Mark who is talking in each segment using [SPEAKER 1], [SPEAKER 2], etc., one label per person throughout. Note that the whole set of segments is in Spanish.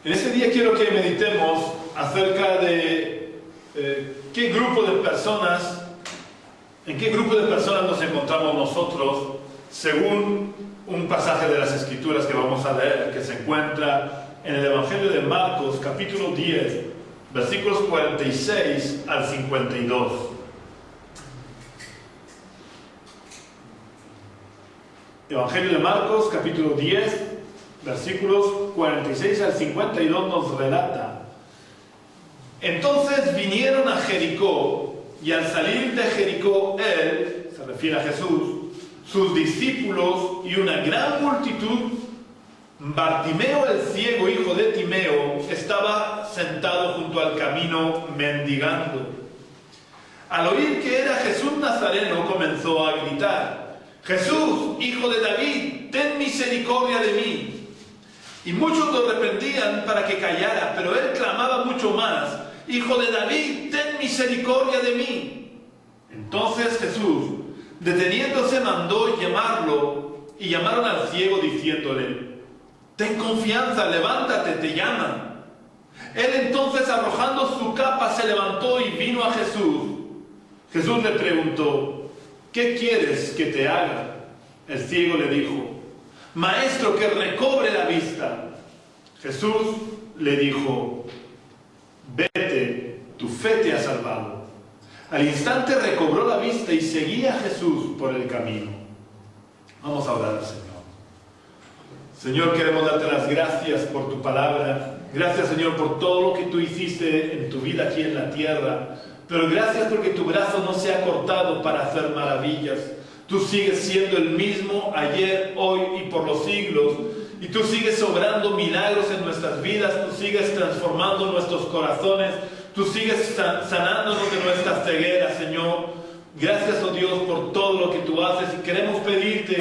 [SPEAKER 1] En este día quiero que meditemos acerca de qué grupo de personas, en qué grupo de personas nos encontramos nosotros, según un pasaje de las Escrituras que vamos a leer, que se encuentra en el Evangelio de Marcos, capítulo 10, versículos 46 al 52. Evangelio de Marcos, capítulo 10, versículos 46 al 52 nos relata: Entonces vinieron a Jericó, y al salir de Jericó él, se refiere a Jesús, sus discípulos y una gran multitud, Bartimeo el ciego, hijo de Timeo, estaba sentado junto al camino mendigando. Al oír que era Jesús Nazareno, comenzó a gritar: Jesús, hijo de David, ten misericordia de mí. Y muchos lo reprendían para que callara, pero él clamaba mucho más: Hijo de David, ten misericordia de mí. Entonces Jesús, deteniéndose, mandó llamarlo, y llamaron al ciego diciéndole: Ten confianza, levántate, te llaman. Él entonces, arrojando su capa, se levantó y vino a Jesús. Jesús le preguntó: ¿Qué quieres que te haga? El ciego le dijo: Maestro, que recobre la vista. Jesús le dijo: Vete, tu fe te ha salvado. Al instante recobró la vista y seguía a Jesús por el camino. Vamos a orar al Señor. Señor, queremos darte las gracias por tu palabra. Gracias, Señor, por todo lo que tú hiciste en tu vida aquí en la tierra. Pero gracias porque tu brazo no se ha cortado para hacer maravillas. Tú sigues siendo el mismo ayer, hoy y por los siglos. Y tú sigues obrando milagros en nuestras vidas. Tú sigues transformando nuestros corazones. Tú sigues sanándonos de nuestras cegueras, Señor. Gracias, oh Dios, por todo lo que tú haces. Y queremos pedirte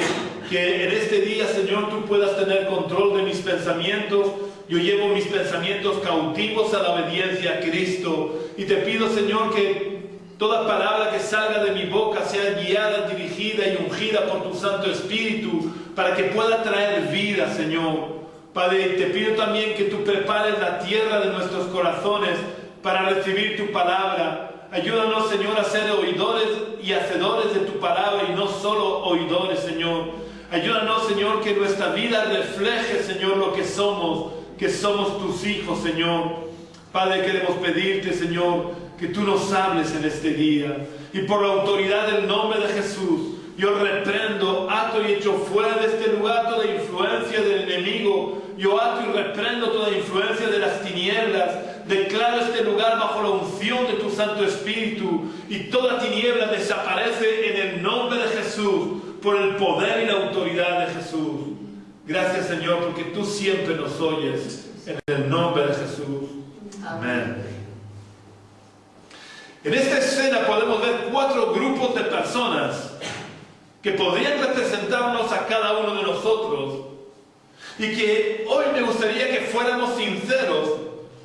[SPEAKER 1] que en este día, Señor, tú puedas tener control de mis pensamientos. Yo llevo mis pensamientos cautivos a la obediencia a Cristo. Y te pido, Señor, que toda palabra que salga de mi boca sea guiada, dirigida y ungida por tu Santo Espíritu, para que pueda traer vida, Señor. Padre, te pido también que tú prepares la tierra de nuestros corazones para recibir tu palabra. Ayúdanos, Señor, a ser oidores y hacedores de tu palabra y no solo oidores, Señor. Ayúdanos, Señor, que nuestra vida refleje, Señor, lo que somos tus hijos, Señor. Padre, queremos pedirte, Señor, que tú nos hables en este día. Y por la autoridad del nombre de Jesús, yo reprendo, ato y echo fuera de este lugar toda influencia del enemigo. Yo ato y reprendo toda influencia de las tinieblas. Declaro este lugar bajo la unción de tu Santo Espíritu. Y toda tiniebla desaparece en el nombre de Jesús, por el poder y la autoridad de Jesús. Gracias, Señor, porque tú siempre nos oyes. En el nombre de Jesús. Amén. En esta escena podemos ver 4 grupos de personas que podrían representarnos a cada uno de nosotros, y que hoy me gustaría que fuéramos sinceros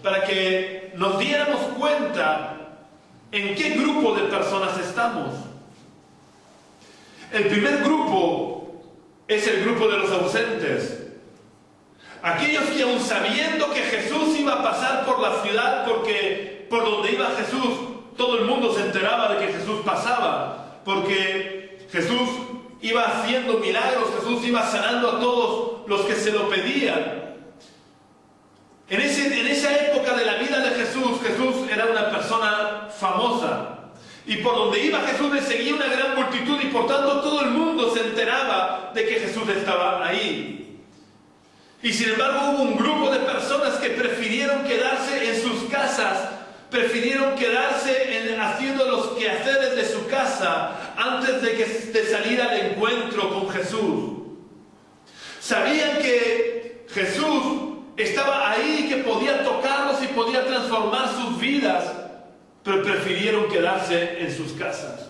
[SPEAKER 1] para que nos diéramos cuenta en qué grupo de personas estamos. El primer grupo es el grupo de los ausentes. Aquellos que, aun sabiendo que Jesús iba a pasar por la ciudad, porque por donde iba Jesús, todo el mundo se enteraba de que Jesús pasaba, porque Jesús iba haciendo milagros, Jesús iba sanando a todos los que se lo pedían. En esa época de la vida de Jesús, Jesús era una persona famosa. Y por donde iba Jesús le seguía una gran multitud, y por tanto todo el mundo se enteraba de que Jesús estaba ahí. Y sin embargo hubo un grupo de personas que prefirieron quedarse en sus casas, prefirieron quedarse haciendo los quehaceres de su casa antes de salir al encuentro con Jesús. Sabían que Jesús estaba ahí, que podía tocarlos y podía transformar sus vidas, pero prefirieron quedarse en sus casas,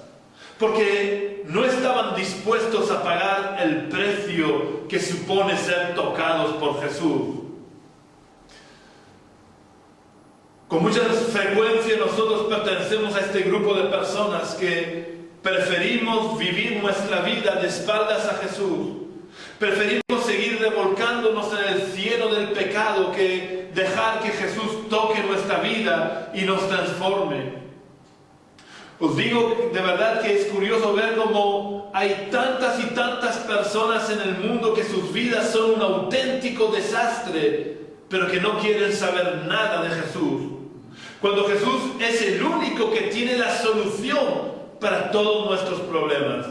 [SPEAKER 1] porque no estaban dispuestos a pagar el precio que supone ser tocados por Jesús. Con mucha frecuencia nosotros pertenecemos a este grupo de personas que preferimos vivir nuestra vida de espaldas a Jesús. Preferimos seguir revolcándonos en el cielo del pecado que dejar vida y nos transforme. Os digo de verdad que es curioso ver cómo hay tantas y tantas personas en el mundo que sus vidas son un auténtico desastre, pero que no quieren saber nada de Jesús. Cuando Jesús es el único que tiene la solución para todos nuestros problemas.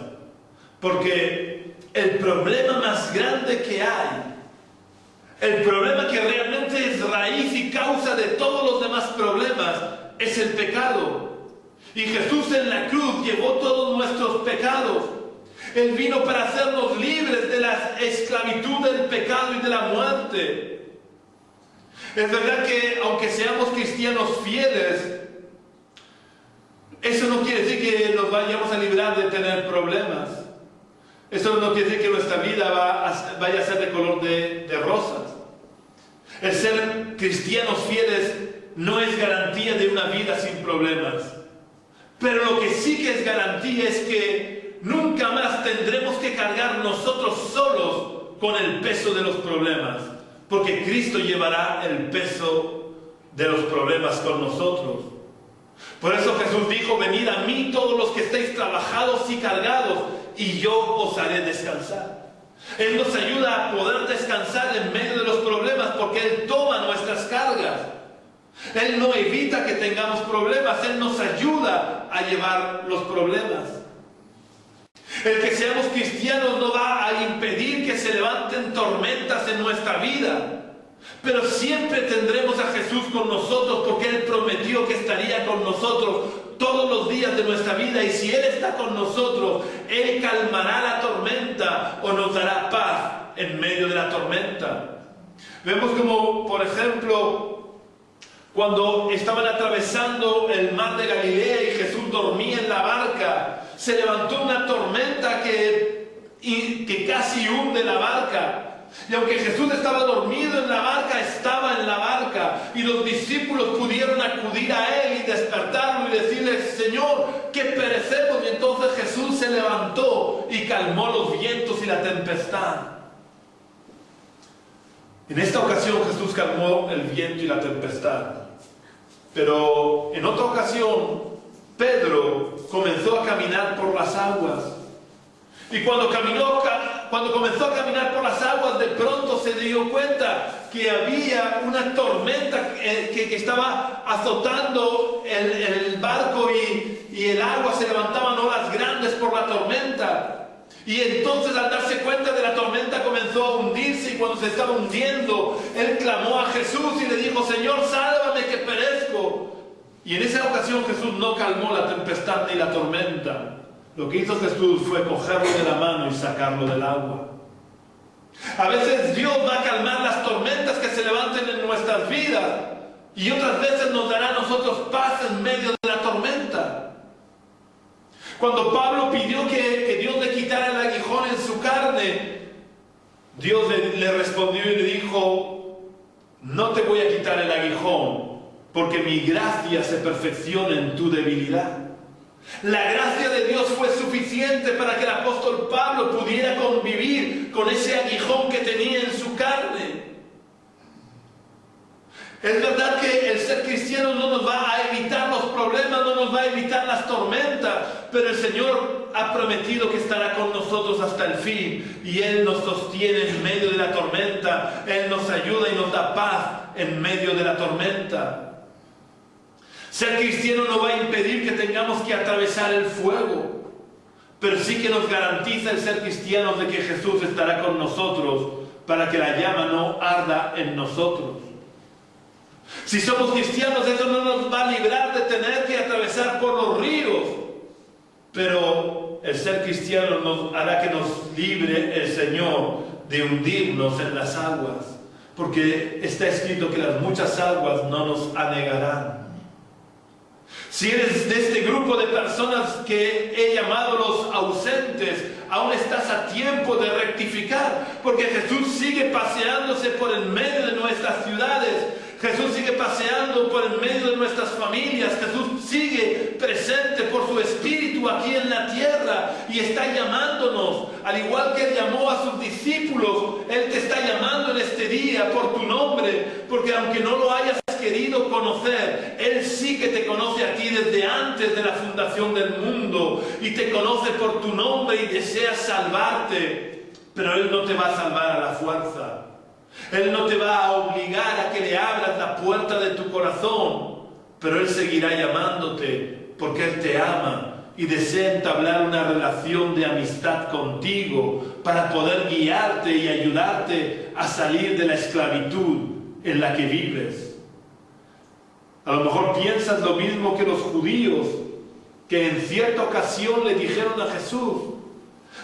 [SPEAKER 1] Porque el problema más grande que hay, el problema que realmente es raíz y causa de todos los demás problemas, es el pecado. Y Jesús en la cruz llevó todos nuestros pecados. Él vino para hacernos libres de la esclavitud del pecado y de la muerte. Es verdad que aunque seamos cristianos fieles, eso no quiere decir que nos vayamos a librar de tener problemas. Eso no quiere decir que nuestra vida vaya a ser de color de rosas. El ser cristianos fieles no es garantía de una vida sin problemas. Pero lo que sí que es garantía es que nunca más tendremos que cargar nosotros solos con el peso de los problemas, porque Cristo llevará el peso de los problemas con nosotros. Por eso Jesús dijo: venid a mí todos los que estéis trabajados y cargados, y yo os haré descansar. Él nos ayuda a poder descansar en medio de los problemas, porque Él toma nuestras cargas. Él no evita que tengamos problemas, Él nos ayuda a llevar los problemas. El que seamos cristianos no va a impedir que se levanten tormentas en nuestra vida, pero siempre tendremos a Jesús con nosotros, porque Él prometió que estaría con nosotros todos los días de nuestra vida, y si Él está con nosotros, Él calmará la tormenta o nos dará paz en medio de la tormenta. Vemos como, por ejemplo, cuando estaban atravesando el mar de Galilea y Jesús dormía en la barca, se levantó una tormenta que casi hunde la barca. Y aunque Jesús estaba dormido en la barca, estaba en la barca. Y los discípulos pudieron acudir a Él y despertarlo y decirle: Señor, que perecemos. Y entonces Jesús se levantó y calmó los vientos y la tempestad. En esta ocasión Jesús calmó el viento y la tempestad. Pero en otra ocasión, Pedro comenzó a caminar por las aguas. Y cuando comenzó a caminar por las aguas, de pronto se dio cuenta que había una tormenta que estaba azotando el barco, y el agua se levantaban olas grandes por la tormenta. Y entonces, al darse cuenta de la tormenta, comenzó a hundirse, y cuando se estaba hundiendo, él clamó a Jesús y le dijo: Señor, sálvame que perezco. Y en esa ocasión Jesús no calmó la tempestad ni la tormenta. Lo que hizo Jesús fue cogerlo de la mano y sacarlo del agua. A veces Dios va a calmar las tormentas que se levanten en nuestras vidas, y otras veces nos dará a nosotros paz en medio de la tormenta. Cuando Pablo pidió que Dios le quitara el aguijón en su carne, Dios le respondió y le dijo: no te voy a quitar el aguijón, porque mi gracia se perfecciona en tu debilidad. La gracia de Dios fue suficiente para que el apóstol Pablo pudiera convivir con ese aguijón que tenía en su carne. Es verdad que el ser cristiano no nos va a evitar los problemas, no nos va a evitar las tormentas, pero el Señor ha prometido que estará con nosotros hasta el fin, y Él nos sostiene en medio de la tormenta. Él nos ayuda y nos da paz en medio de la tormenta. Ser cristiano no va a impedir que tengamos que atravesar el fuego, pero sí que nos garantiza el ser cristianos de que Jesús estará con nosotros para que la llama no arda en nosotros. Si somos cristianos, eso no nos va a librar de tener que atravesar por los ríos, pero el ser cristiano nos hará que nos libre el Señor de hundirnos en las aguas, porque está escrito que las muchas aguas no nos anegarán. Si eres de este grupo de personas que he llamado los ausentes, aún estás a tiempo de rectificar, porque Jesús sigue paseándose por el medio de nuestras ciudades. Jesús sigue paseando por el medio de nuestras familias. Jesús sigue presente por su Espíritu aquí en la tierra y está llamándonos, al igual que Él llamó a sus discípulos. Él te está llamando en este día por tu nombre, porque aunque no lo hayas querido conocer, Él sí que te conoce a ti desde antes de la fundación del mundo y te conoce por tu nombre y desea salvarte, pero Él no te va a salvar a la fuerza. Él no te va a obligar a que le abras la puerta de tu corazón, pero Él seguirá llamándote porque Él te ama y desea entablar una relación de amistad contigo para poder guiarte y ayudarte a salir de la esclavitud en la que vives. A lo mejor piensas lo mismo que los judíos, que en cierta ocasión le dijeron a Jesús: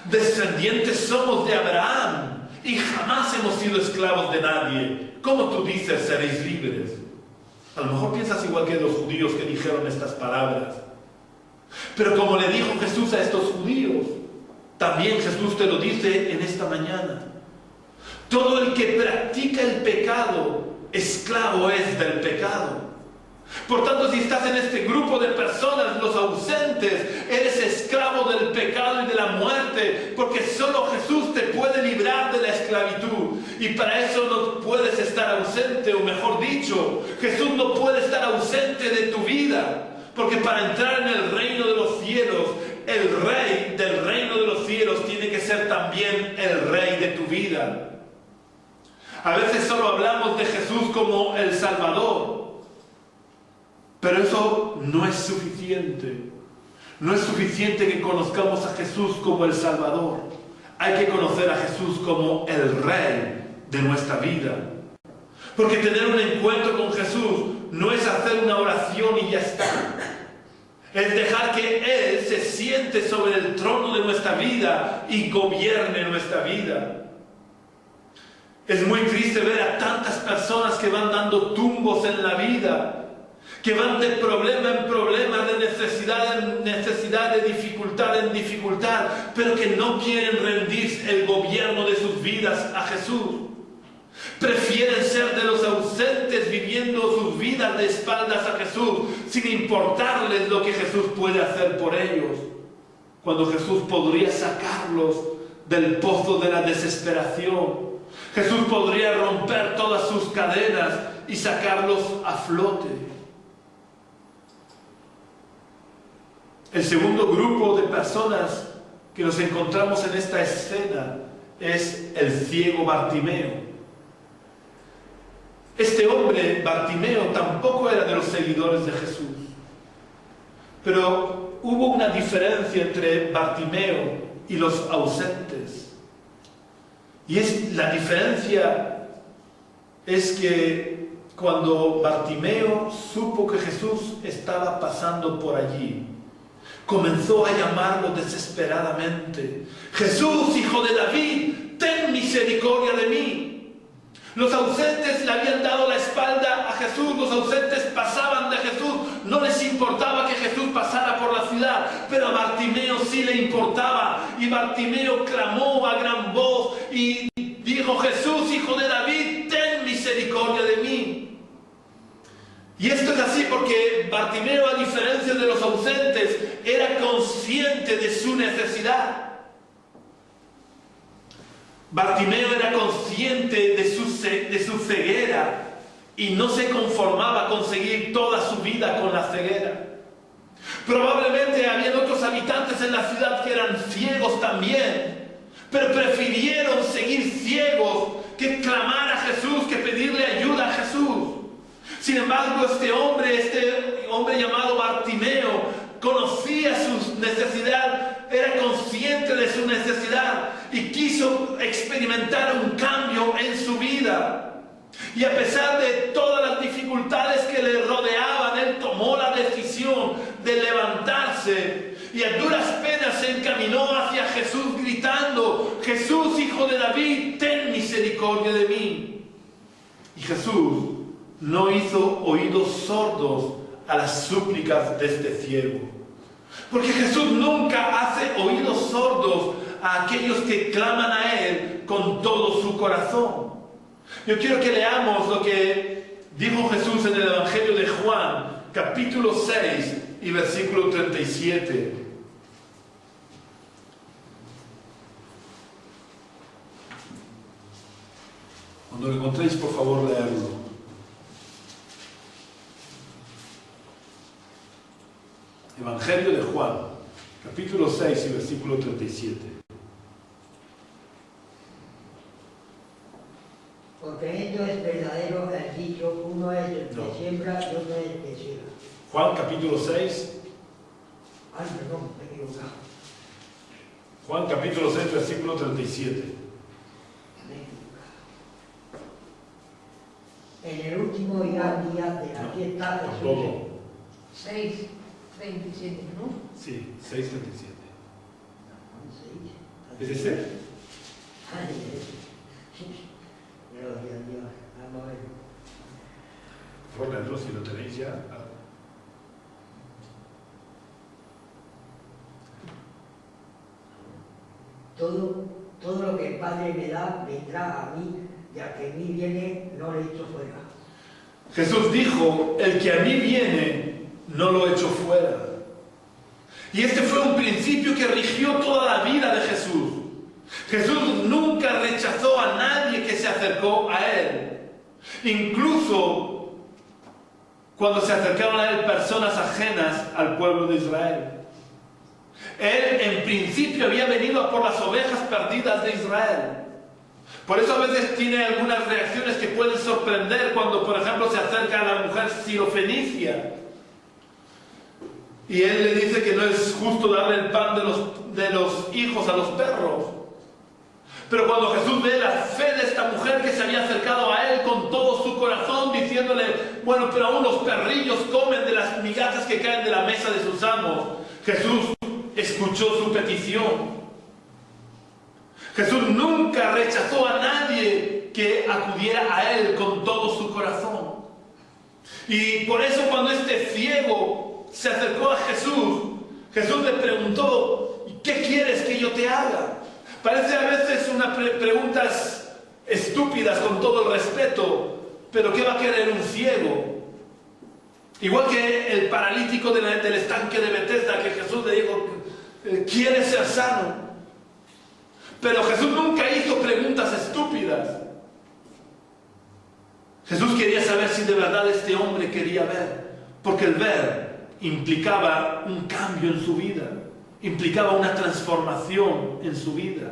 [SPEAKER 1] descendientes somos de Abraham y jamás hemos sido esclavos de nadie. ¿Cómo tú dices seréis libres? A lo mejor piensas igual que los judíos que dijeron estas palabras. Pero como le dijo Jesús a estos judíos, también Jesús te lo dice en esta mañana. Todo el que practica el pecado, esclavo es del pecado. Por tanto, si estás en este grupo de personas, los ausentes, eres esclavo del pecado y de la muerte, porque solo Jesús te puede librar de la esclavitud. Y para eso no puedes estar ausente, o mejor dicho, Jesús no puede estar ausente de tu vida. Porque para entrar en el reino de los cielos, el rey del reino de los cielos tiene que ser también el rey de tu vida. A veces solo hablamos de Jesús como el Salvador, pero eso no es suficiente. No es suficiente que conozcamos a Jesús como el Salvador. Hay que conocer a Jesús como el Rey de nuestra vida. Porque tener un encuentro con Jesús no es hacer una oración y ya está. Es dejar que Él se siente sobre el trono de nuestra vida y gobierne nuestra vida. Es muy triste ver a tantas personas que van dando tumbos en la vida, que van de problema en problema, de necesidad en necesidad, de dificultad en dificultad, pero que no quieren rendir el gobierno de sus vidas a Jesús. Prefieren ser de los ausentes viviendo sus vidas de espaldas a Jesús, sin importarles lo que Jesús puede hacer por ellos, cuando Jesús podría sacarlos del pozo de la desesperación. Jesús podría romper todas sus cadenas y sacarlos a flote. El segundo grupo de personas que nos encontramos en esta escena es el ciego Bartimeo. Este hombre, Bartimeo, tampoco era de los seguidores de Jesús. Pero hubo una diferencia entre Bartimeo y los ausentes. Y la diferencia es que cuando Bartimeo supo que Jesús estaba pasando por allí, comenzó a llamarlo desesperadamente: Jesús, hijo de David, ten misericordia de mí. Los ausentes le habían dado la espalda a Jesús, los ausentes pasaban de Jesús, no les importaba que Jesús pasara por la ciudad, pero a Bartimeo sí le importaba, y Bartimeo clamó a gran voz y dijo: Jesús, hijo de David, ten misericordia de mí. Y esto es así porque Bartimeo, a diferencia de los ausentes, era consciente de su necesidad. Bartimeo era consciente de su ceguera y no se conformaba con seguir toda su vida con la ceguera. Probablemente había otros habitantes en la ciudad que eran ciegos también, pero prefirieron seguir ciegos que clamar a Jesús, que pedirle ayuda a Jesús. Sin embargo, este hombre llamado Bartimeo, conocía su necesidad, era consciente de su necesidad y quiso experimentar un cambio en su vida. Y a pesar de todas las dificultades que le rodeaban, él tomó la decisión de levantarse y a duras penas se encaminó hacia Jesús gritando: Jesús, hijo de David, ten misericordia de mí. Y Jesús no hizo oídos sordos a las súplicas de este ciego, porque Jesús nunca hace oídos sordos a aquellos que claman a Él con todo su corazón. Yo quiero que leamos lo que dijo Jesús en el Evangelio de Juan, capítulo 6 y versículo 37. Cuando lo encontréis, por favor, leerlo. Evangelio de Juan, capítulo 6 y versículo 37.
[SPEAKER 2] Porque esto es verdadero el dicho, uno es el que siembra y otro es el que ciega.
[SPEAKER 1] Juan capítulo 6.
[SPEAKER 2] Ay, perdón, me he equivocado.
[SPEAKER 1] Juan capítulo 6, versículo 37.
[SPEAKER 2] En el último y gran día de la fiesta de
[SPEAKER 1] Tampoco.
[SPEAKER 3] 6:27, ¿no?
[SPEAKER 1] Sí, 6:37.
[SPEAKER 2] ¿Es
[SPEAKER 1] ¿Es ese?
[SPEAKER 2] Ay, Gloria a Dios. Vamos a ver.
[SPEAKER 1] Por leerlo si lo tenéis ya.
[SPEAKER 2] Todo lo que el Padre me da vendrá a mí, y al que a mí viene no le echo fuera.
[SPEAKER 1] Jesús dijo, el que a mí viene, no lo echo fuera. Y este fue un principio que rigió toda la vida de Jesús. Jesús nunca rechazó a nadie que se acercó a Él. Incluso cuando se acercaron a Él personas ajenas al pueblo de Israel. Él en principio había venido por las ovejas perdidas de Israel. Por eso a veces tiene algunas reacciones que pueden sorprender cuando, por ejemplo, se acerca a la mujer sirofenicia. Y él le dice que no es justo darle el pan de los hijos a los perros. Pero cuando Jesús ve la fe de esta mujer que se había acercado a él con todo su corazón, diciéndole, bueno, pero aún los perrillos comen de las migajas que caen de la mesa de sus amos, Jesús escuchó su petición. Jesús nunca rechazó a nadie que acudiera a Él con todo su corazón. Y por eso cuando este ciego se acercó a Jesús, Jesús le preguntó, ¿qué quieres que yo te haga? Parece a veces unas preguntas estúpidas con todo el respeto, pero ¿qué va a querer un ciego? Igual que el paralítico del estanque de Betesda, que Jesús le dijo, ¿quieres ser sano? Pero Jesús nunca hizo preguntas estúpidas. Jesús quería saber si de verdad este hombre quería ver, porque el ver implicaba un cambio en su vida, implicaba una transformación en su vida.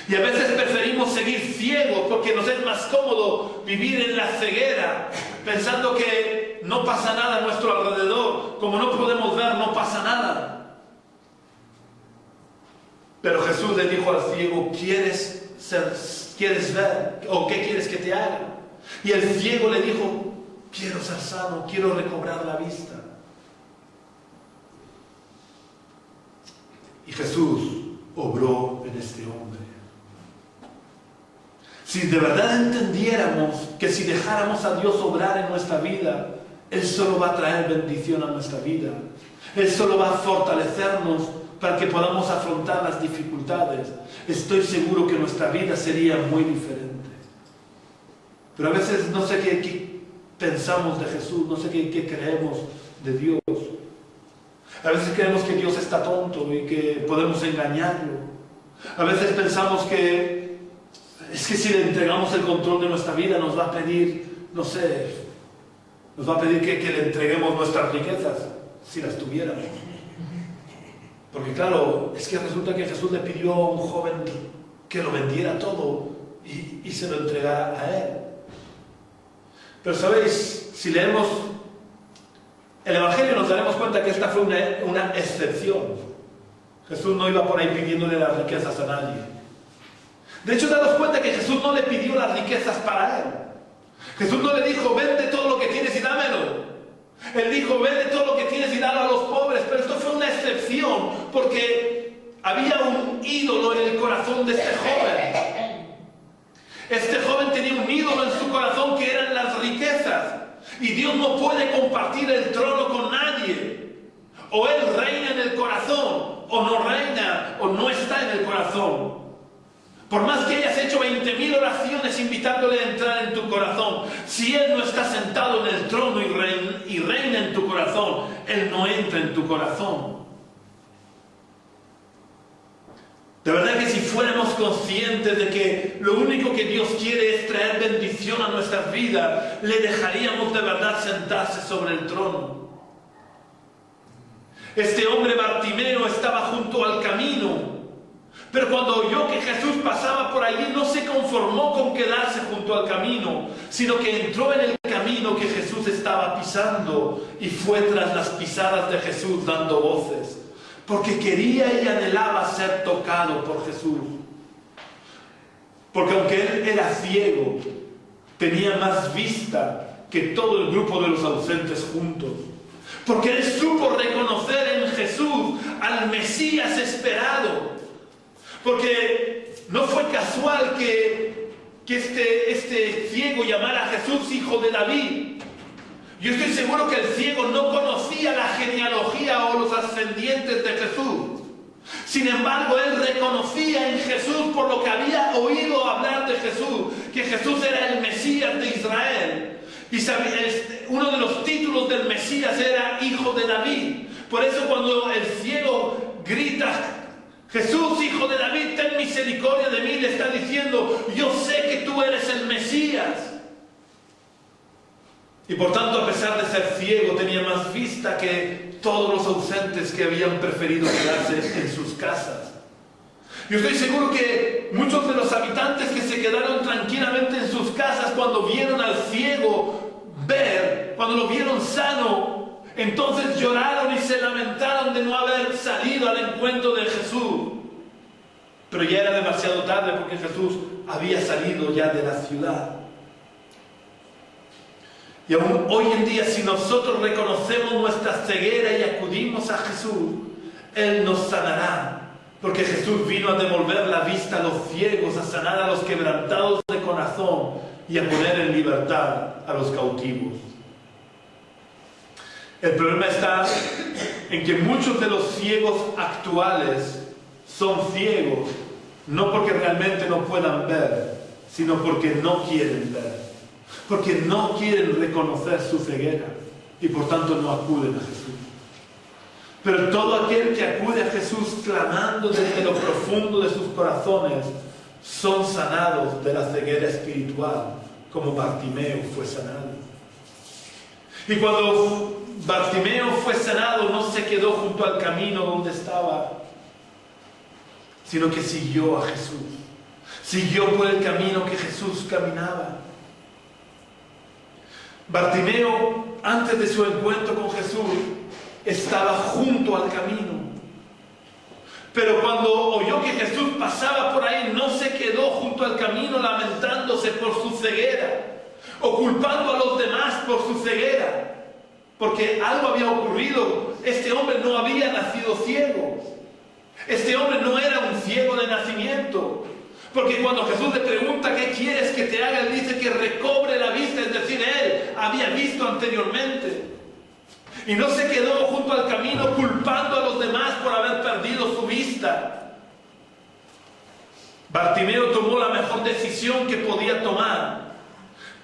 [SPEAKER 1] Y a veces preferimos seguir ciegos porque nos es más cómodo vivir en la ceguera, pensando que no pasa nada a nuestro alrededor. Como no podemos ver, no pasa nada. Pero Jesús le dijo al ciego, ¿quieres ver? ¿O qué quieres que te haga? Y el ciego le dijo, quiero ser sano, quiero recobrar la vista. Y Jesús obró en este hombre. Si de verdad entendiéramos que si dejáramos a Dios obrar en nuestra vida, Él solo va a traer bendición a nuestra vida. Él solo va a fortalecernos para que podamos afrontar las dificultades. Estoy seguro que nuestra vida sería muy diferente. Pero a veces no sé qué pensamos de Jesús, no sé qué creemos de Dios. A veces creemos que Dios está tonto y que podemos engañarlo. A veces pensamos que es que si le entregamos el control de nuestra vida nos va a pedir, no sé, nos va a pedir que le entreguemos nuestras riquezas, si las tuviéramos. Porque claro, es que resulta que Jesús le pidió a un joven que lo vendiera todo y se lo entregara a él. Pero sabéis, si leemos el Evangelio nos daremos cuenta que esta fue una excepción. Jesús no iba por ahí pidiéndole las riquezas a nadie. De hecho, daros cuenta que Jesús no le pidió las riquezas para él. Jesús no le dijo, vende todo lo que tienes y dámelo. Él dijo, vende todo lo que tienes y dalo a los pobres. Pero esto fue una excepción porque había un ídolo en el corazón de este joven. Este joven tenía un ídolo en su corazón que eran las riquezas. Y Dios no puede compartir el trono con nadie. O Él reina en el corazón, o no reina, o no está en el corazón. Por más que hayas hecho 20.000 oraciones invitándole a entrar en tu corazón, si Él no está sentado en el trono y reina en tu corazón, Él no entra en tu corazón. De verdad que si fuéramos conscientes de que lo único que Dios quiere es traer bendición a nuestras vidas, le dejaríamos de verdad sentarse sobre el trono. Este hombre Bartimeo estaba junto al camino, pero cuando oyó que Jesús pasaba por allí, no se conformó con quedarse junto al camino, sino que entró en el camino que Jesús estaba pisando y fue tras las pisadas de Jesús dando voces, porque quería y anhelaba ser tocado por Jesús. Porque aunque él era ciego, tenía más vista que todo el grupo de los ausentes juntos. Porque él supo reconocer en Jesús al Mesías esperado. Porque no fue casual que este ciego llamara a Jesús hijo de David. Yo estoy seguro que el ciego no conocía la genealogía o los ascendientes de Jesús. Sin embargo, él reconocía en Jesús, por lo que había oído hablar de Jesús, que Jesús era el Mesías de Israel. Y uno de los títulos del Mesías era hijo de David. Por eso cuando el ciego grita, Jesús, hijo de David, ten misericordia de mí, le está diciendo, yo sé que tú eres el Mesías. Y por tanto, a pesar de ser ciego, tenía más vista que todos los ausentes que habían preferido quedarse en sus casas. Yo estoy seguro que muchos de los habitantes que se quedaron tranquilamente en sus casas cuando vieron al ciego ver, cuando lo vieron sano, entonces lloraron y se lamentaron de no haber salido al encuentro de Jesús. Pero ya era demasiado tarde porque Jesús había salido ya de la ciudad. Y aún hoy en día, si nosotros reconocemos nuestra ceguera y acudimos a Jesús, Él nos sanará. Porque Jesús vino a devolver la vista a los ciegos, a sanar a los quebrantados de corazón y a poner en libertad a los cautivos. El problema está en que muchos de los ciegos actuales son ciegos, no porque realmente no puedan ver, sino porque no quieren ver. Porque no quieren reconocer su ceguera y por tanto no acuden a Jesús. Pero todo aquel que acude a Jesús clamando desde lo profundo de sus corazones son sanados de la ceguera espiritual, como Bartimeo fue sanado. Y cuando Bartimeo fue sanado, no se quedó junto al camino donde estaba, sino que siguió a Jesús. Siguió por el camino que Jesús caminaba. Bartimeo, antes de su encuentro con Jesús, estaba junto al camino. Pero cuando oyó que Jesús pasaba por ahí, no se quedó junto al camino lamentándose por su ceguera o culpando a los demás por su ceguera, porque algo había ocurrido. Este hombre no había nacido ciego. Este hombre no era un ciego de nacimiento. Porque cuando Jesús le pregunta ¿qué quieres que te haga?, él dice que recobre la vista, es decir, él había visto anteriormente. Y no se quedó junto al camino culpando a los demás por haber perdido su vista. Bartimeo tomó la mejor decisión que podía tomar: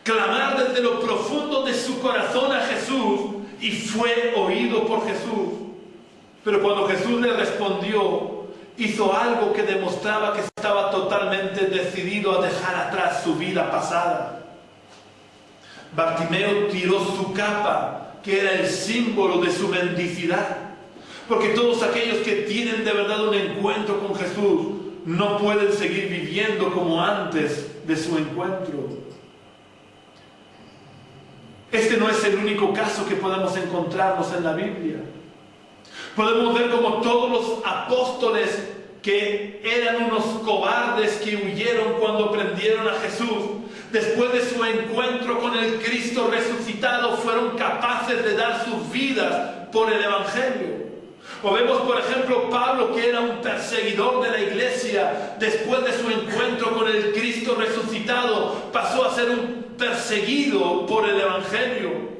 [SPEAKER 1] clamar desde lo profundo de su corazón a Jesús, y fue oído por Jesús. Pero cuando Jesús le respondió, hizo algo que demostraba que estaba totalmente decidido a dejar atrás su vida pasada. Bartimeo tiró su capa, que era el símbolo de su mendicidad. Porque todos aquellos que tienen de verdad un encuentro con Jesús no pueden seguir viviendo como antes de su encuentro. Este no es el único caso que podemos encontrarnos en la Biblia. Podemos ver como todos los apóstoles, que eran unos cobardes que huyeron cuando prendieron a Jesús, después de su encuentro con el Cristo resucitado, fueron capaces de dar sus vidas por el Evangelio. O vemos, por ejemplo, Pablo, que era un perseguidor de la iglesia, después de su encuentro con el Cristo resucitado, pasó a ser un perseguido por el Evangelio.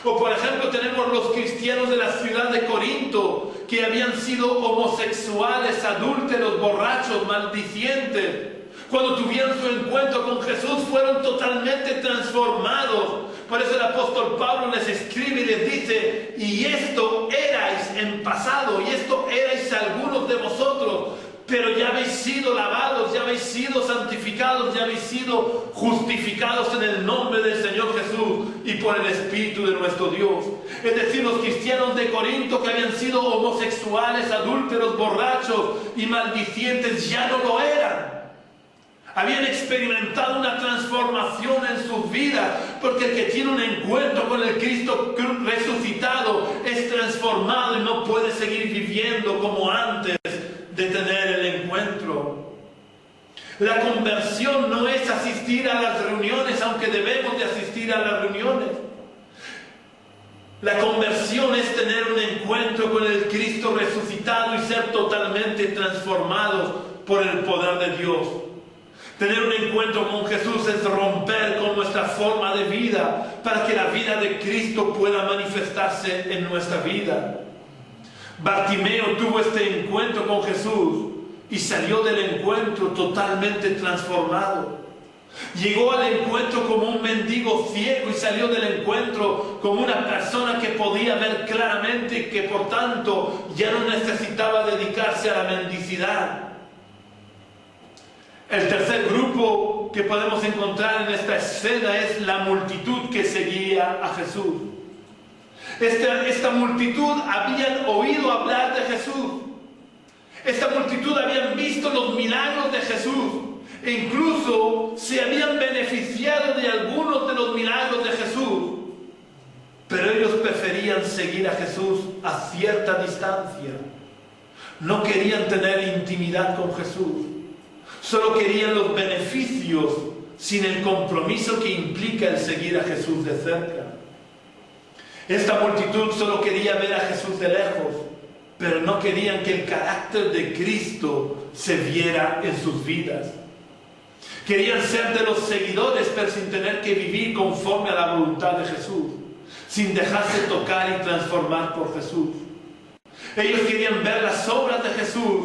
[SPEAKER 1] O por ejemplo tenemos los cristianos de la ciudad de Corinto, que habían sido homosexuales, adúlteros, borrachos, maldicientes. Cuando tuvieron su encuentro con Jesús fueron totalmente transformados. Por eso el apóstol Pablo les escribe y les dice: y esto erais en pasado, y esto erais algunos de vosotros, pero ya habéis sido lavados, ya habéis sido santificados, ya habéis sido justificados en el nombre del Señor Jesús y por el Espíritu de nuestro Dios. Es decir, los cristianos de Corinto que habían sido homosexuales, adúlteros, borrachos y maldicientes, ya no lo eran. Habían experimentado una transformación en sus vidas, porque el que tiene un encuentro con el Cristo resucitado es transformado y no puede seguir viviendo como antes de tener el encuentro. La conversión no es asistir a las reuniones, aunque debemos de asistir a las reuniones. La conversión es tener un encuentro con el Cristo resucitado y ser totalmente transformados por el poder de Dios. Tener un encuentro con Jesús es romper con nuestra forma de vida para que la vida de Cristo pueda manifestarse en nuestra vida. Bartimeo tuvo este encuentro con Jesús y salió del encuentro totalmente transformado. Llegó al encuentro como un mendigo ciego y salió del encuentro como una persona que podía ver claramente y que por tanto ya no necesitaba dedicarse a la mendicidad. El tercer grupo que podemos encontrar en esta escena es la multitud que seguía a Jesús. Esta multitud habían oído hablar de Jesús. Esta multitud habían visto los milagros de Jesús e incluso se habían beneficiado de algunos de los milagros de Jesús. Pero ellos preferían seguir a Jesús a cierta distancia. No querían tener intimidad con Jesús. Solo querían los beneficios sin el compromiso que implica el seguir a Jesús de cerca. Esta multitud solo quería ver a Jesús de lejos, pero no querían que el carácter de Cristo se viera en sus vidas. Querían ser de los seguidores, pero sin tener que vivir conforme a la voluntad de Jesús, sin dejarse tocar y transformar por Jesús. Ellos querían ver las obras de Jesús,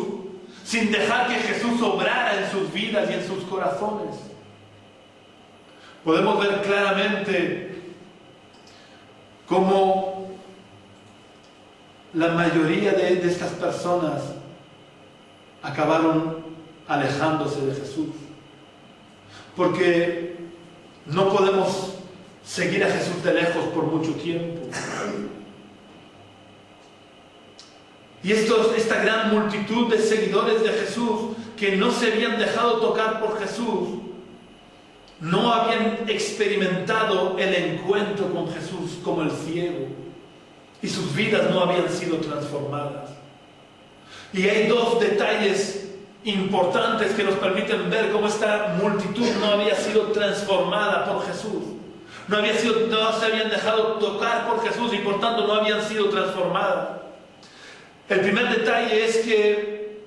[SPEAKER 1] sin dejar que Jesús obrara en sus vidas y en sus corazones. Podemos ver claramente cómo la mayoría de estas personas acabaron alejándose de Jesús. Porque no podemos seguir a Jesús de lejos por mucho tiempo. Y esta gran multitud de seguidores de Jesús que no se habían dejado tocar por Jesús, no habían experimentado el encuentro con Jesús como el ciego, y sus vidas no habían sido transformadas. Y hay dos detalles importantes que nos permiten ver cómo esta multitud no había sido transformada por Jesús. No se habían dejado tocar por Jesús y por tanto no habían sido transformadas. El primer detalle es que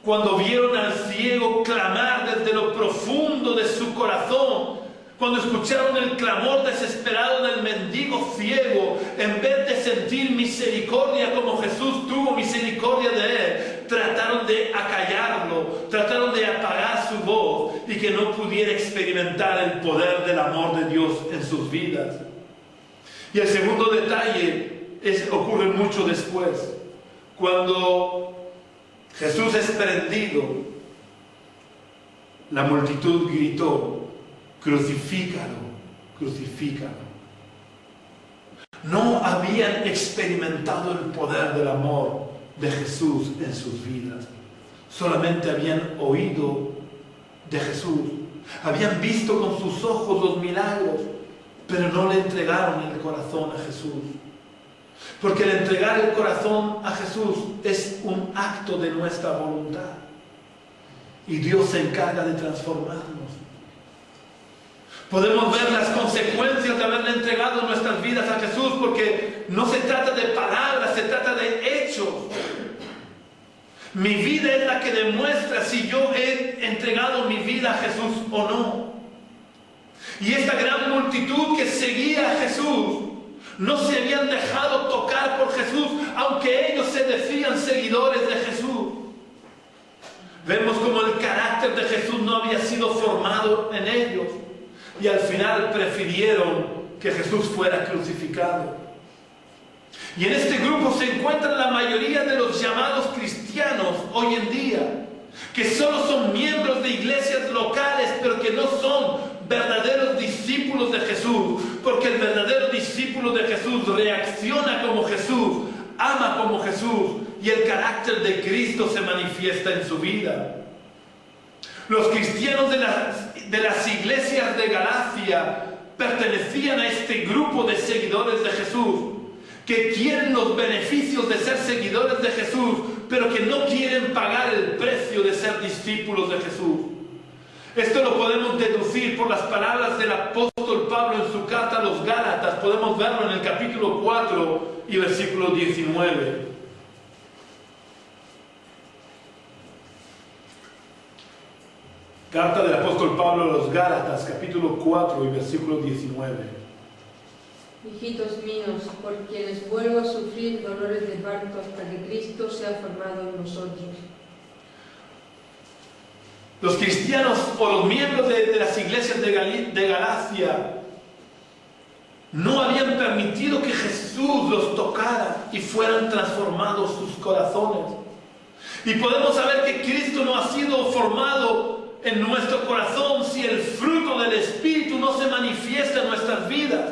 [SPEAKER 1] cuando vieron al ciego clamar desde lo profundo de su corazón, cuando escucharon el clamor desesperado del mendigo ciego, en vez de sentir misericordia como Jesús tuvo misericordia de él, trataron de acallarlo, trataron de apagar su voz y que no pudiera experimentar el poder del amor de Dios en sus vidas. Y el segundo detalle ocurre mucho después, cuando Jesús es prendido, la multitud gritó: crucifícalo, crucifícalo. No habían experimentado el poder del amor de Jesús en sus vidas. Solamente habían oído de Jesús. Habían visto con sus ojos los milagros, pero no le entregaron el corazón a Jesús. Porque el entregar el corazón a Jesús es un acto de nuestra voluntad. Y Dios se encarga de transformarnos. Podemos ver las consecuencias de haberle entregado nuestras vidas a Jesús, porque no se trata de palabras, se trata de hechos. Mi vida es la que demuestra si yo he entregado mi vida a Jesús o no. Y esta gran multitud que seguía a Jesús no se habían dejado tocar por Jesús, aunque ellos se decían seguidores de Jesús. Vemos como el carácter de Jesús no había sido formado en ellos. Y al final prefirieron que Jesús fuera crucificado. Y en este grupo se encuentran la mayoría de los llamados cristianos hoy en día, que solo son miembros de iglesias locales, pero que no son verdaderos discípulos de Jesús, porque el verdadero discípulo de Jesús reacciona como Jesús, ama como Jesús, y el carácter de Cristo se manifiesta en su vida. Los cristianos de las iglesias de Galacia pertenecían a este grupo de seguidores de Jesús, que quieren los beneficios de ser seguidores de Jesús, pero que no quieren pagar el precio de ser discípulos de Jesús. Esto lo podemos deducir por las palabras del apóstol Pablo en su carta a los Gálatas. Podemos verlo en el capítulo 4 y versículo 19. Carta del apóstol Pablo a los Gálatas, capítulo 4 y versículo 19.
[SPEAKER 3] Hijitos míos, por quienes vuelvo a sufrir dolores de parto hasta que Cristo sea formado en vosotros.
[SPEAKER 1] Los cristianos o los miembros de las iglesias de Galacia no habían permitido que Jesús los tocara y fueran transformados sus corazones. Y podemos saber que Cristo no ha sido formado en nuestro corazón si el fruto del Espíritu no se manifiesta en nuestras vidas.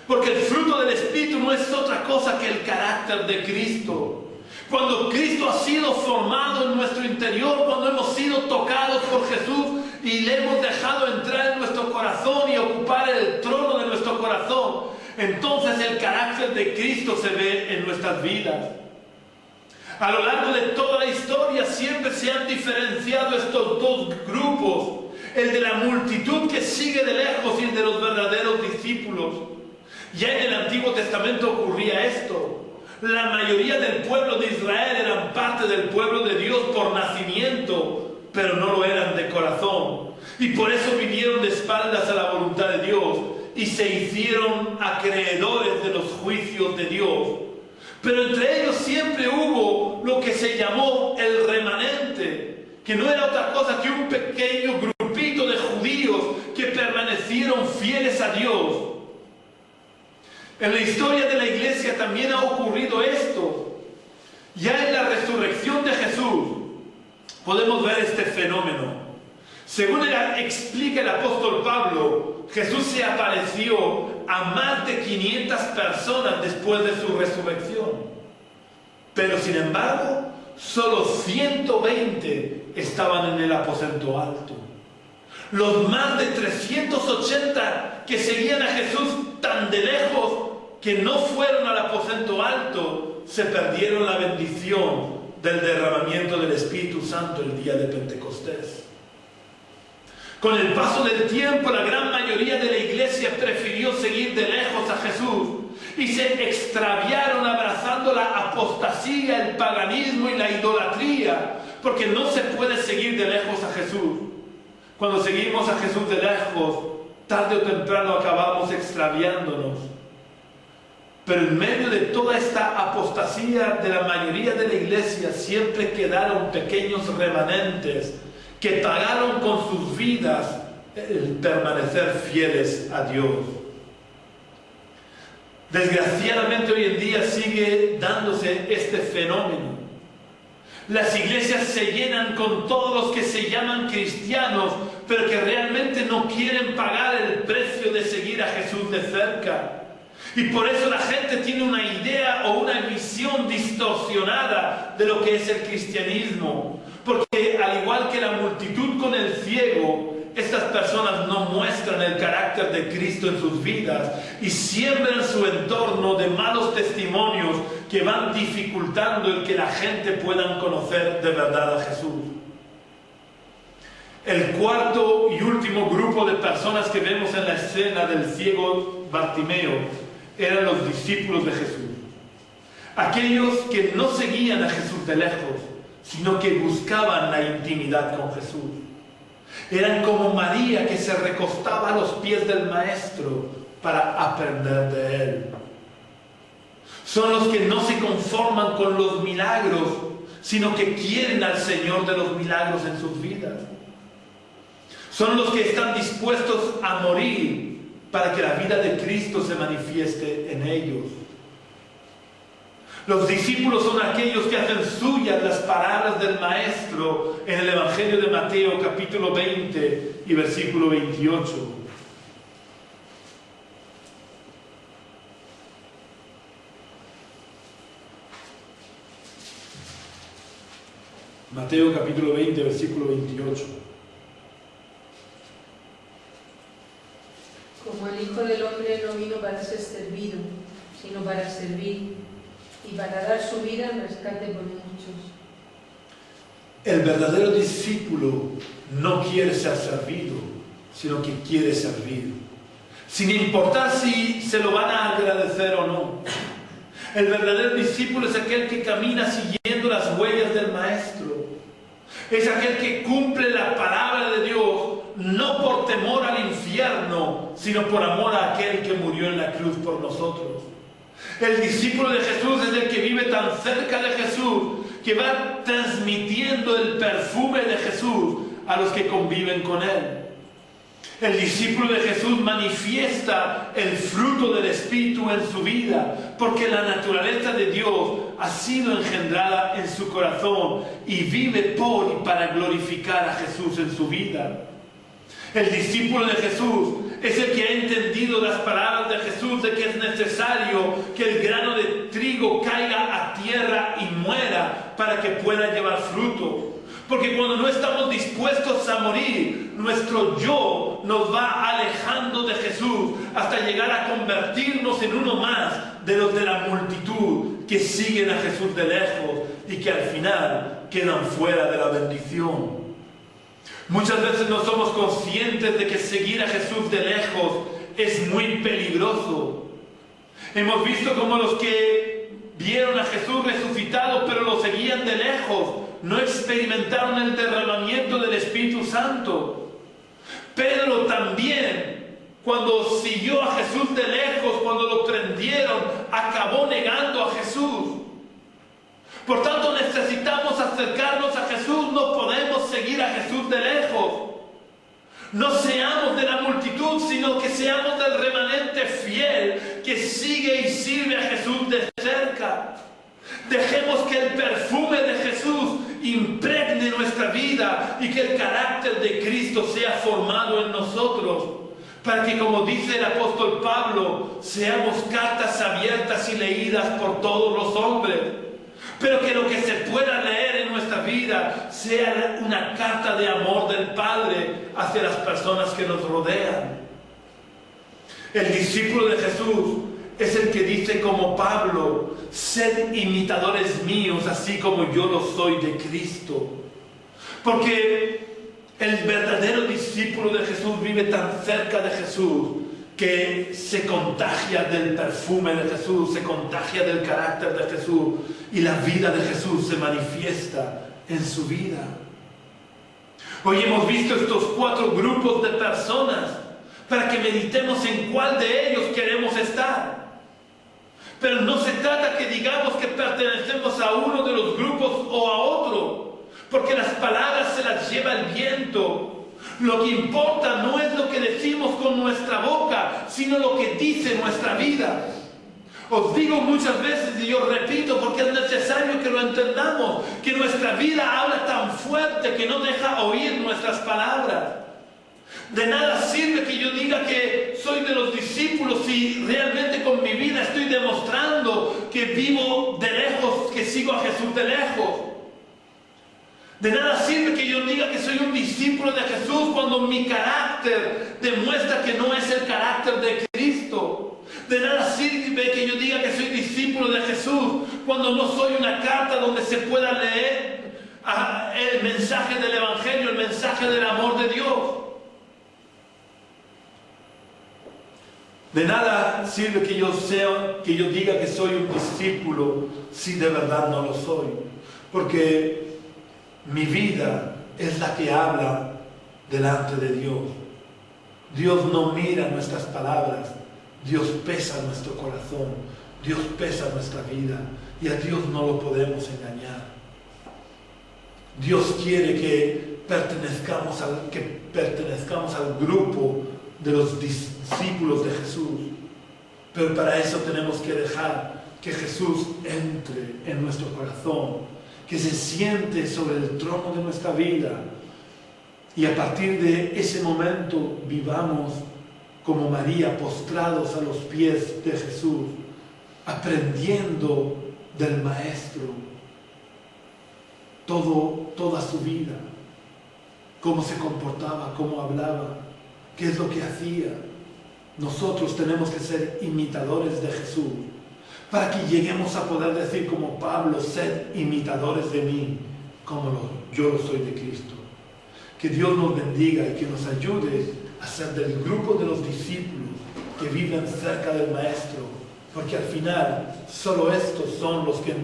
[SPEAKER 1] Porque el fruto del Espíritu no es otra cosa que el carácter de Cristo. Cuando Cristo ha sido formado en nuestro interior, cuando hemos sido tocados por Jesús y le hemos dejado entrar en nuestro corazón y ocupar el trono de nuestro corazón, entonces el carácter de Cristo se ve en nuestras vidas. A lo largo de toda la historia siempre se han diferenciado estos dos grupos, el de la multitud que sigue de lejos y el de los verdaderos discípulos. Ya en el Antiguo Testamento ocurría esto. La mayoría del pueblo de Israel eran parte del pueblo de Dios por nacimiento, pero no lo eran de corazón. Y por eso vivieron de espaldas a la voluntad de Dios y se hicieron acreedores de los juicios de Dios. Pero entre ellos siempre hubo lo que se llamó el remanente, que no era otra cosa que un pequeño grupito de judíos que permanecieron fieles a Dios. En la historia de la iglesia también ha ocurrido esto. Ya en la resurrección de Jesús podemos ver este fenómeno. Según explica el apóstol Pablo, Jesús se apareció a más de 500 personas después de su resurrección. Pero sin embargo, solo 120 estaban en el aposento alto. Los más de 380 que seguían a Jesús tan de lejos que no fueron al aposento alto, se perdieron la bendición del derramamiento del Espíritu Santo el día de Pentecostés. Con el paso del tiempo, la gran mayoría de la iglesia prefirió seguir de lejos a Jesús y se extraviaron abrazando la apostasía, el paganismo y la idolatría, porque no se puede seguir de lejos a Jesús. Cuando seguimos a Jesús de lejos, tarde o temprano acabamos extraviándonos. Pero en medio de toda esta apostasía de la mayoría de la iglesia siempre quedaron pequeños remanentes que pagaron con sus vidas el permanecer fieles a Dios. Desgraciadamente hoy en día sigue dándose este fenómeno. Las iglesias se llenan con todos los que se llaman cristianos, pero que realmente no quieren pagar el precio de seguir a Jesús de cerca. Y por eso la gente tiene una idea o una visión distorsionada de lo que es el cristianismo. Porque al igual que la multitud con el ciego, estas personas no muestran el carácter de Cristo en sus vidas y siembran su entorno de malos testimonios que van dificultando el que la gente pueda conocer de verdad a Jesús. El cuarto y último grupo de personas que vemos en la escena del ciego Bartimeo eran los discípulos de Jesús. Aquellos que no seguían a Jesús de lejos, sino que buscaban la intimidad con Jesús. Eran como María, que se recostaba a los pies del Maestro para aprender de Él. Son los que no se conforman con los milagros, sino que quieren al Señor de los milagros en sus vidas. Son los que están dispuestos a morir para que la vida de Cristo se manifieste en ellos. Los discípulos son aquellos que hacen suyas las palabras del Maestro en el Evangelio de Mateo, capítulo 20 y versículo 28. Mateo capítulo 20, versículo 28.
[SPEAKER 3] Como el Hijo del Hombre no vino para ser servido, sino para servir y para dar su vida en rescate por muchos.
[SPEAKER 1] El verdadero discípulo no quiere ser servido, sino que quiere servir, sin importar si se lo van a agradecer o no. El verdadero discípulo es aquel que camina siguiendo las huellas del Maestro. Es aquel que cumple la palabra de Dios, no por temor al infierno, sino por amor a aquel que murió en la cruz por nosotros. El discípulo de Jesús es el que vive tan cerca de Jesús, que va transmitiendo el perfume de Jesús a los que conviven con él. El discípulo de Jesús manifiesta el fruto del Espíritu en su vida, porque la naturaleza de Dios ha sido engendrada en su corazón y vive por y para glorificar a Jesús en su vida. El discípulo de Jesús es el que ha entendido las palabras de Jesús de que es necesario que el grano de trigo caiga a tierra y muera para que pueda llevar fruto. Porque cuando no estamos dispuestos a morir, nuestro yo nos va alejando de Jesús hasta llegar a convertirnos en uno más de los de la multitud que siguen a Jesús de lejos y que al final quedan fuera de la bendición. Muchas veces no somos conscientes de que seguir a Jesús de lejos es muy peligroso. Hemos visto como los que vieron a Jesús resucitado pero lo seguían de lejos, no experimentaron el derramamiento del Espíritu Santo. Pedro también, cuando siguió a Jesús de lejos, cuando lo prendieron, acabó negando a Jesús. Por tanto, necesitamos acercarnos a Jesús, no podemos seguir a Jesús de lejos. No seamos de la multitud, sino que seamos del remanente fiel que sigue y sirve a Jesús de cerca. Dejemos que el perfume de Jesús impregne nuestra vida y que el carácter de Cristo sea formado en nosotros, para que, como dice el apóstol Pablo, seamos cartas abiertas y leídas por todos los hombres, pero que lo que se pueda leer en nuestra vida sea una carta de amor del Padre hacia las personas que nos rodean. El discípulo de Jesús es el que dice como Pablo: sed imitadores míos, así como yo lo soy de Cristo. Porque el verdadero discípulo de Jesús vive tan cerca de Jesús que se contagia del perfume de Jesús, se contagia del carácter de Jesús, y la vida de Jesús se manifiesta en su vida. Hoy hemos visto estos 4 grupos de personas para que meditemos en cuál de ellos queremos estar. Pero no se trata que digamos que pertenecemos a uno de los grupos o a otro, porque las palabras se las lleva el viento. Lo que importa no es lo que decimos con nuestra boca, sino lo que dice nuestra vida. Os digo muchas veces, y yo repito porque es necesario que lo entendamos, que nuestra vida habla tan fuerte que no deja oír nuestras palabras. De nada sirve que yo diga que soy de los discípulos si realmente con mi vida estoy demostrando que vivo de lejos, que sigo a Jesús de lejos. De nada sirve que yo diga que soy un discípulo de Jesús cuando mi carácter demuestra que no es el carácter de Cristo. De nada sirve que yo diga que soy discípulo de Jesús cuando no soy una carta donde se pueda leer el mensaje del Evangelio, el mensaje del amor de Dios. De nada sirve que yo diga que soy un discípulo si de verdad no lo soy. Porque mi vida es la que habla delante de Dios. Dios no mira nuestras palabras. Dios pesa nuestro corazón. Dios pesa nuestra vida. Y a Dios no lo podemos engañar. Dios quiere que pertenezcamos al grupo de los discípulos de Jesús. Pero para eso tenemos que dejar que Jesús entre en nuestro corazón, que se siente sobre el trono de nuestra vida, y a partir de ese momento vivamos como María, postrados a los pies de Jesús, aprendiendo del Maestro toda su vida, cómo se comportaba, cómo hablaba, qué es lo que hacía. Nosotros tenemos que ser imitadores de Jesús, para que lleguemos a poder decir como Pablo, sed imitadores de mí, como yo lo soy de Cristo. Que Dios nos bendiga y que nos ayude a ser del grupo de los discípulos que viven cerca del Maestro, porque al final solo estos son los que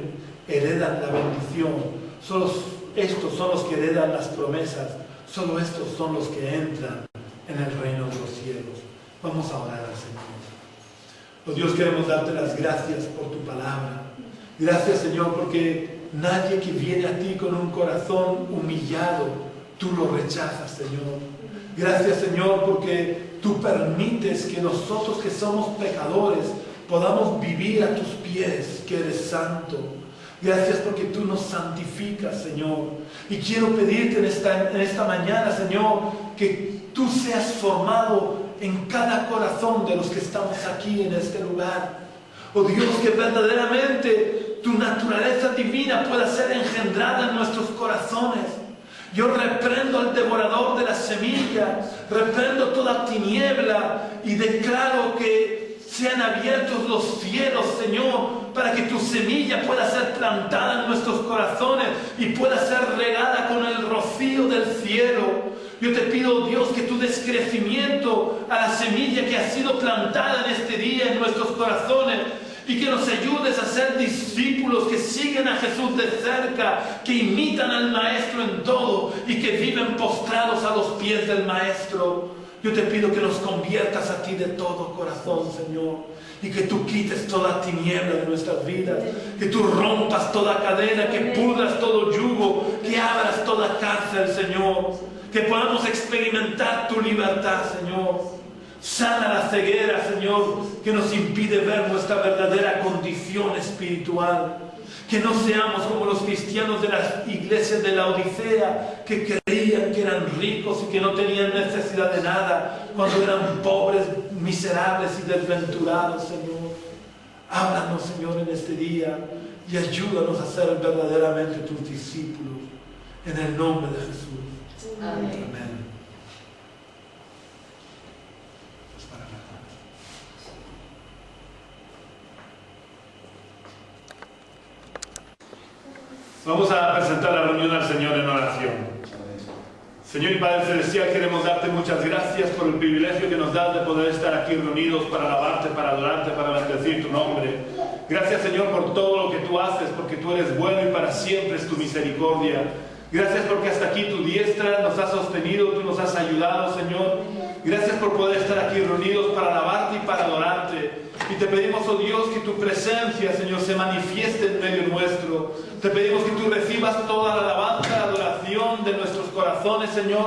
[SPEAKER 1] heredan la bendición, solo estos son los que heredan las promesas, solo estos son los que entran en el reino de los cielos. Vamos a orar al Señor. Oh Dios, queremos darte las gracias por tu palabra. Gracias, Señor, porque nadie que viene a ti con un corazón humillado, tú lo rechazas, Señor. Gracias, Señor, porque tú permites que nosotros que somos pecadores podamos vivir a tus pies, que eres santo. Gracias porque tú nos santificas, Señor. Y quiero pedirte en esta mañana, Señor, que tú seas formado en cada corazón de los que estamos aquí en este lugar. Oh Dios, que verdaderamente tu naturaleza divina pueda ser engendrada en nuestros corazones. Yo reprendo al devorador de las semillas, reprendo toda tiniebla y declaro que sean abiertos los cielos, Señor, para que tu semilla pueda ser plantada en nuestros corazones y pueda ser regada con el rocío del cielo. Yo te pido, Dios, que tú des crecimiento a la semilla que ha sido plantada en este día en nuestros corazones, y que nos ayudes a ser discípulos que siguen a Jesús de cerca, que imitan al Maestro en todo y que viven postrados a los pies del Maestro. Yo te pido que nos conviertas a ti de todo corazón, Señor, y que tú quites toda tiniebla de nuestras vidas, que tú rompas toda cadena, que pudras todo yugo, que abras toda cárcel, Señor, que podamos experimentar tu libertad, Señor. Sana la ceguera, Señor, que nos impide ver nuestra verdadera condición espiritual. Que no seamos como los cristianos de las iglesias de la Odisea, que creían que eran ricos y que no tenían necesidad de nada, cuando eran pobres, miserables y desventurados, Señor. Háblanos, Señor, en este día y ayúdanos a ser verdaderamente tus discípulos. En el nombre de Jesús.
[SPEAKER 3] Amén.
[SPEAKER 1] Amén. Vamos a presentar la reunión al Señor en oración. Señor y Padre Celestial, queremos darte muchas gracias por el privilegio que nos das de poder estar aquí reunidos para alabarte, para adorarte, para bendecir tu nombre. Gracias, Señor, por todo lo que tú haces, porque tú eres bueno y para siempre es tu misericordia. Gracias porque hasta aquí tu diestra nos ha sostenido, tú nos has ayudado, Señor. Gracias por poder estar aquí reunidos para alabarte y para adorarte. Y te pedimos, oh Dios, que tu presencia, Señor, se manifieste en medio nuestro. Te pedimos que tú recibas toda la alabanza, la adoración de nuestros corazones, Señor.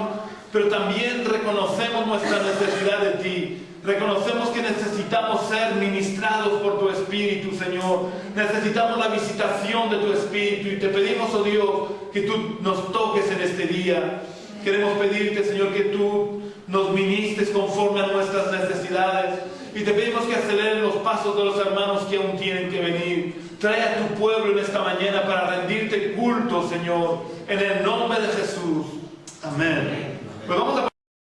[SPEAKER 1] Pero también reconocemos nuestra necesidad de ti. Reconocemos que necesitamos ser ministrados por tu Espíritu, Señor. Necesitamos la visitación de tu Espíritu. Y te pedimos, oh Dios, que tú nos toques en este día. Queremos pedirte, Señor, que tú nos ministres conforme a nuestras necesidades. Y te pedimos que aceleren los pasos de los hermanos que aún tienen que venir. Trae a tu pueblo en esta mañana para rendirte culto, Señor, en el nombre de Jesús. Amén. Pues vamos a